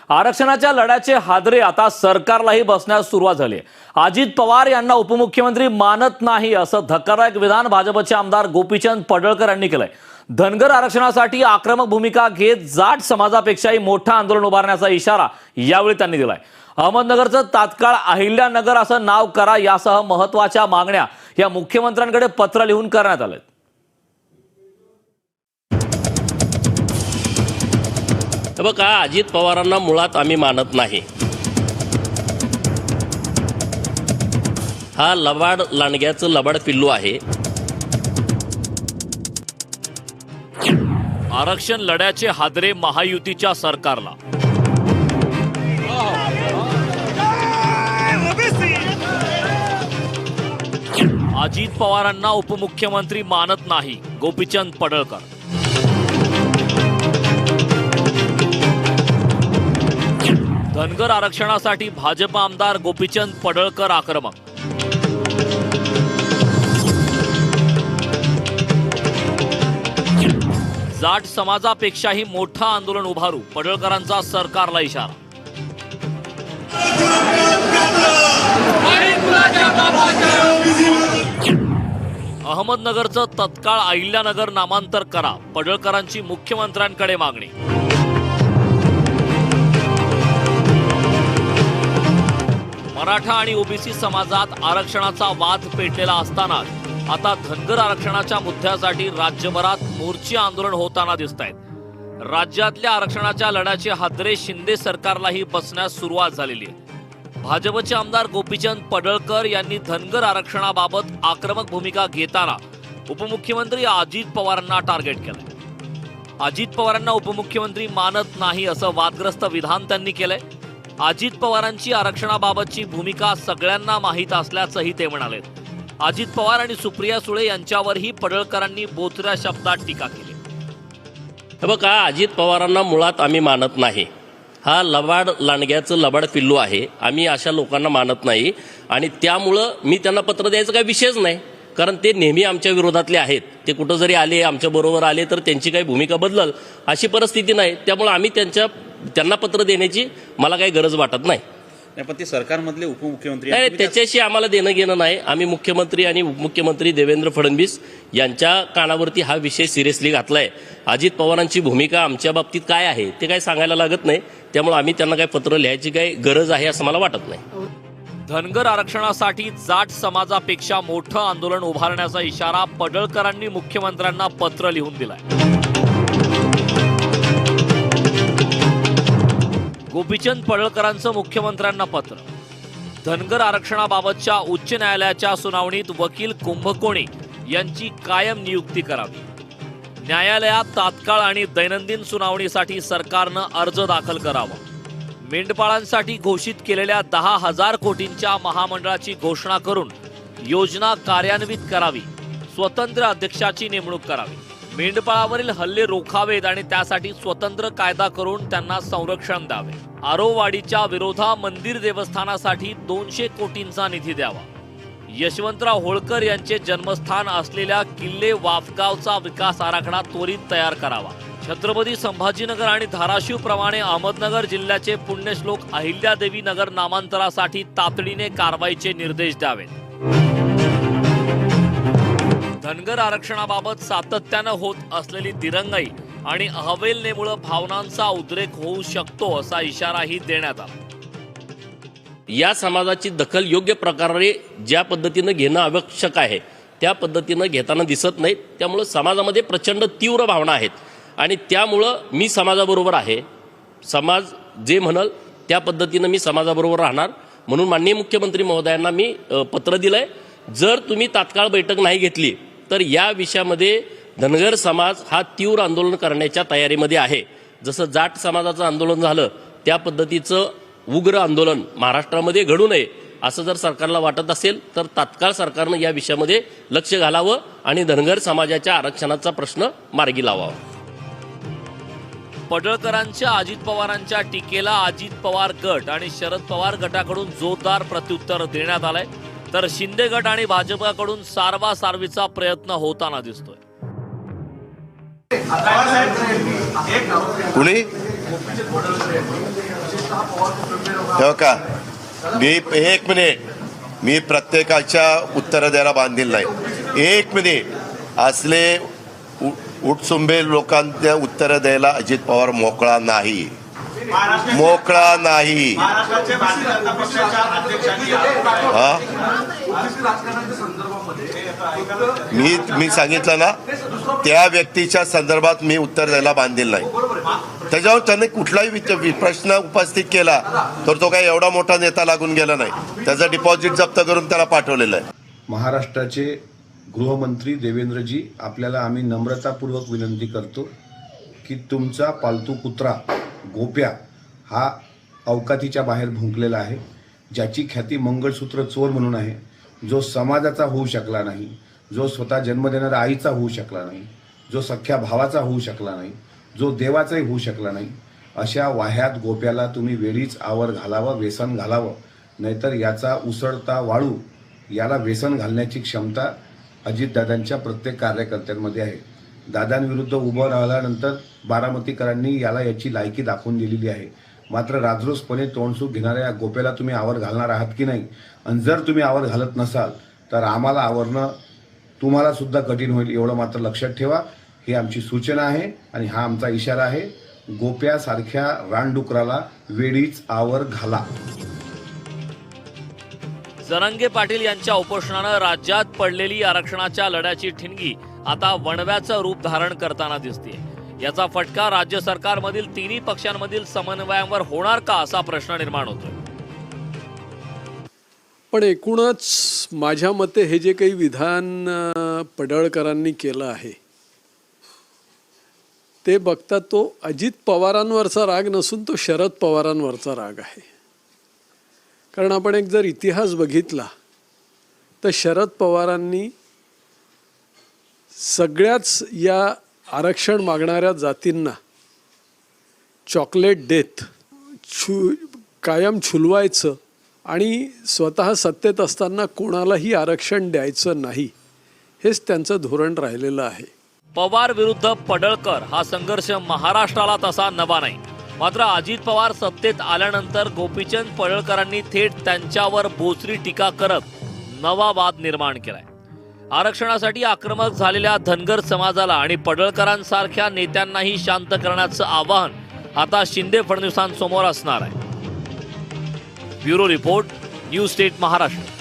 आरक्षणाच्या लढ्याचे हादरे आता सरकारलाही बसण्यास सुरुवात झाली आहे। अजित पवार यांना उपमुख्यमंत्री मानत नाही असं धक्कादायक विधान भाजपचे आमदार गोपीचंद पडळकर यांनी केलंय। धनगर आरक्षणासाठी आक्रमक भूमिका घेत जाट समाजापेक्षाही मोठं आंदोलन उभारण्याचा इशारा यावेळी त्यांनी दिलाय। अहमदनगरचं तात्काळ अहिल्यानगर असं नाव करा यासह महत्त्वाच्या मागण्या या मुख्यमंत्र्यांकडे पत्र लिहून करण्यात आले। बघा, अजित पवारांना मुळात आम्ही मानत नाही। हा लबाड लांडग्याचं लबाड पिल्लू आहे। आरक्षण लढ्याचे हादरे महायुतीच्या सरकारला। अजित पवारांना उपमुख्यमंत्री मानत नाही, गोपीचंद पडळकर। धनगर आरक्षणासाठी भाजप आमदार गोपीचंद पडळकर आक्रमक। जाट समाजापेक्षाही मोठं आंदोलन उभारू, पडळकरांचा सरकारला इशारा। अहमदनगरचं तत्काळ अहिल्यानगर नामांतर करा, पडळकरांची मुख्यमंत्र्यांकडे मागणी। मराठा आणि ओबीसी समाजात आरक्षणाचा वाद पेटलेला असतानाच आता धनगर आरक्षणाच्या मुद्द्यासाठी राज्यभरात मोर्चे आंदोलन होताना दिसत आहेत। राज्यातल्या आरक्षणाच्या लढ्याचे हादरे शिंदे सरकारलाही बसण्यास सुरुवात झालेली आहे। भाजपचे आमदार गोपीचंद पडळकर यांनी धनगर आरक्षणाबाबत आक्रमक भूमिका घेताना उपमुख्यमंत्री अजित पवारांना टार्गेट केलंय। अजित पवारांना उपमुख्यमंत्री मानत नाही असं वादग्रस्त विधान त्यांनी केलंय। अजित पवारांची आरक्षणाबाबतची भूमिका सगळ्यांना माहीत असल्याचंही ते म्हणाले। अजित पवार आणि सुप्रिया सुळे यांच्यावरही पडळकरांनी बोचऱ्या शब्दात टीका केली। बघा, अजित पवारांना मुळात आम्ही मानत नाही। हा लबाड लांडग्याचं लबाड पिल्लू आहे। आम्ही अशा लोकांना मानत नाही आणि त्यामुळं मी त्यांना पत्र द्यायचा काही विषयच नाही, कारण ते नेहमी आमच्या विरोधातले आहेत। ते कुठं जरी आले, आमच्याबरोबर आले तर त्यांची काही भूमिका बदलल अशी परिस्थिती नाही। त्यामुळे आम्ही त्यांना पत्र देण्याची मला काही गरज वाटत नाही। पण ते सरकारमधले उपमुख्यमंत्री नाही, त्याच्याशी आम्हाला देणं घेणं नाही। आम्ही मुख्यमंत्री आणि उपमुख्यमंत्री देवेंद्र फडणवीस यांच्या कानावरती हा विषय सिरियसली घातलाय। अजित पवारांची भूमिका आमच्या बाबतीत काय आहे ते काही सांगायला लागत नाही, त्यामुळे आम्ही त्यांना काही पत्र लिहायची काही गरज आहे असं मला वाटत नाही। धनगर आरक्षणासाठी जाट समाजापेक्षा मोठं आंदोलन उभारण्याचा इशारा पडळकरांनी मुख्यमंत्र्यांना पत्र लिहून दिलाय। गोपीचंद पडळकरांचं मुख्यमंत्र्यांना पत्र। धनगर आरक्षणाबाबतच्या उच्च न्यायालयाच्या सुनावणीत वकील कुंभकोणी यांची कायम नियुक्ती करावी। न्यायालयात तात्काळ आणि दैनंदिन सुनावणीसाठी सरकारनं अर्ज दाखल करावा। मेंढपाळांसाठी घोषित केलेल्या 10,000 कोटींच्या महामंडळाची घोषणा करून योजना कार्यान्वित करावी। स्वतंत्र अध्यक्षाची नेमणूक करावी। मेंढपाळावरील हल्ले रोखावेत आणि त्यासाठी स्वतंत्र कायदा करून त्यांना संरक्षण द्यावे। आरोवाडीच्या विरोधा मंदिर देवस्थानासाठी 200 कोटींचा निधी द्यावा। यशवंतराव होळकर यांचे जन्मस्थान असलेल्या किल्ले वाफगावचा विकास आराखडा त्वरित तयार करावा। छत्रपती संभाजीनगर आणि धाराशिव प्रमाणे अहमदनगर जिल्ह्याचे पुण्यश्लोक अहिल्यादेवी नगर नामांतरासाठी तातडीने कारवाईचे निर्देश द्यावेत। धनगर आरक्षणाबाबत सातत्यानं होत असलेली दिरंगाई आणि अहवेलनेमुळे भावनांचा उद्रेक होऊ शकतो असा इशाराही देण्यात आला। या समाजाची दखल योग्य प्रकारे ज्या पद्धतीनं घेणं आवश्यक आहे त्या पद्धतीनं घेताना दिसत नाही। त्यामुळे समाजामध्ये प्रचंड तीव्र भावना आहेत आणि त्यामुळं मी समाजाबरोबर आहे। समाज जे म्हणल त्या पद्धतीनं मी समाजाबरोबर राहणार म्हणून माननीय मुख्यमंत्री महोदयांना मी पत्र दिलंय। जर तुम्ही तात्काळ बैठक नाही घेतली तर या विषयामध्ये धनगर समाज हा तीव्र आंदोलन करण्याच्या तयारीमध्ये आहे। जसं जाट समाजाचं आंदोलन झालं त्या पद्धतीचं उग्र आंदोलन महाराष्ट्रामध्ये घडू नये असं जर सरकारला वाटत असेल तर तात्काळ सरकारनं या विषयामध्ये लक्ष घालावं आणि धनगर समाजाच्या आरक्षणाचा प्रश्न मार्गी लावावा। पडळकरांच्या अजित पवारांच्या टीकेला अजित पवार गट आणि शरद पवार गटाकडून जोरदार प्रत्युत्तर देण्यात आलंय, तर शिंदे गट आणि भाजपाकडून सारवासारवीचा प्रयत्न होताना दिसतोय। कुणी तेव्हा का मी एक मिनिट, मी प्रत्येकाच्या उत्तरं द्यायला बांधील नाही. एक मिनिट, असले उठसुंबे लोकांच्या उत्तरं द्यायला अजित पवार मोकळा नाही, मोकळा नाही. हा, मी सांगितलं ना, त्या व्यक्तीच्या संदर्भात मी उत्तर द्यायला बांधील नाही. त्याच्यावर त्याने कुठलाही प्रश्न उपस्थित केला तर तो काही एवढा मोठा नेता लागून गेला नाही. त्याचं डिपॉझिट जप्त करून त्याला पाठवलेलं आहे. महाराष्ट्राचे गृहमंत्री देवेंद्रजी, आपल्याला आम्ही नम्रतापूर्वक विनंती करतो की तुमचा पालतू कुत्रा गोप्या हा अवकातीच्या बाहेर भुंकलेला आहे, ज्याची ख्याती मंगळसूत्र चोर म्हणून आहे, जो समाजाचा होऊ शकला नाही, जो स्वतः जन्म देणाऱ्या आईचा होऊ शकला नाही, जो सख्या भावाचा होऊ शकला नाही, जो देवाचाही होऊ शकला नाही, अशा वाह्यात गोप्याला तुम्ही वेळीच आवर घालावं, व्यसन घालावं. नाहीतर याचा उसळता वाळू, याला व्यसन घालण्याची क्षमता अजितदादांच्या प्रत्येक कार्यकर्त्यांमध्ये आहे. दादांविरुद्ध उभं राहिल्यानंतर बारामतीकरांनी याला याची लायकी दाखवून दिलेली आहे. मात्र राजरोसपणे तोंडसूक घेणाऱ्या गोप्याला तुम्ही आवर घालणार आहात की नाही? आणि जर तुम्ही आवर घालत नसाल तर आम्हाला आवरणं तुम्हाला सुद्धा कठीण होईल, एवढं मात्र लक्षात ठेवा. ही आमची सूचना आहे आणि हा आमचा इशारा आहे. गोप्यासारख्या रानडुकराला वेळीच आवर घाला. जरांगे पाटील यांच्या उपोषणानं राज्यात पडलेली आरक्षणाच्या लढ्याची ठिणगी आता वणव्याचं रूप धारण करताना दिसते. याचा फटका राज्य सरकारमधील तिन्ही पक्षांमधील समन्वयावर होणार का, असा प्रश्न निर्माण होतोय. पण एकूणच माझ्या मते हे जे काही विधान पडळकरांनी केलं आहे ते बघता तो अजित पवारांवरचा राग नसून तो शरद पवारांवरचा राग आहे. कारण आपण एक जर इतिहास बघितला तर शरद पवारांनी सगळ्याच या आरक्षण मागणाऱ्या जातींना चॉकलेट देत कायम छुलवायचं आणि स्वतः सत्तेत असताना कोणालाही आरक्षण द्यायचं नाही, हेच त्यांचं धोरण राहिलेलं आहे. पवार विरुद्ध पडळकर हा संघर्ष महाराष्ट्राला तसा नवा नाही. मात्र अजित पवार सत्तेत आल्यानंतर गोपीचंद पडळकरांनी थेट त्यांच्यावर बोचरी टीका करत नवा वाद निर्माण केलाय. आरक्षणासाठी आक्रमक झालेल्या धनगर समाजाला आणि पडळकरांसारख्या नेत्यांनाही शांत करण्याचं आवाहन आता शिंदे फडणवीसांसमोर असणार आहे. Bureau report, news state Maharashtra.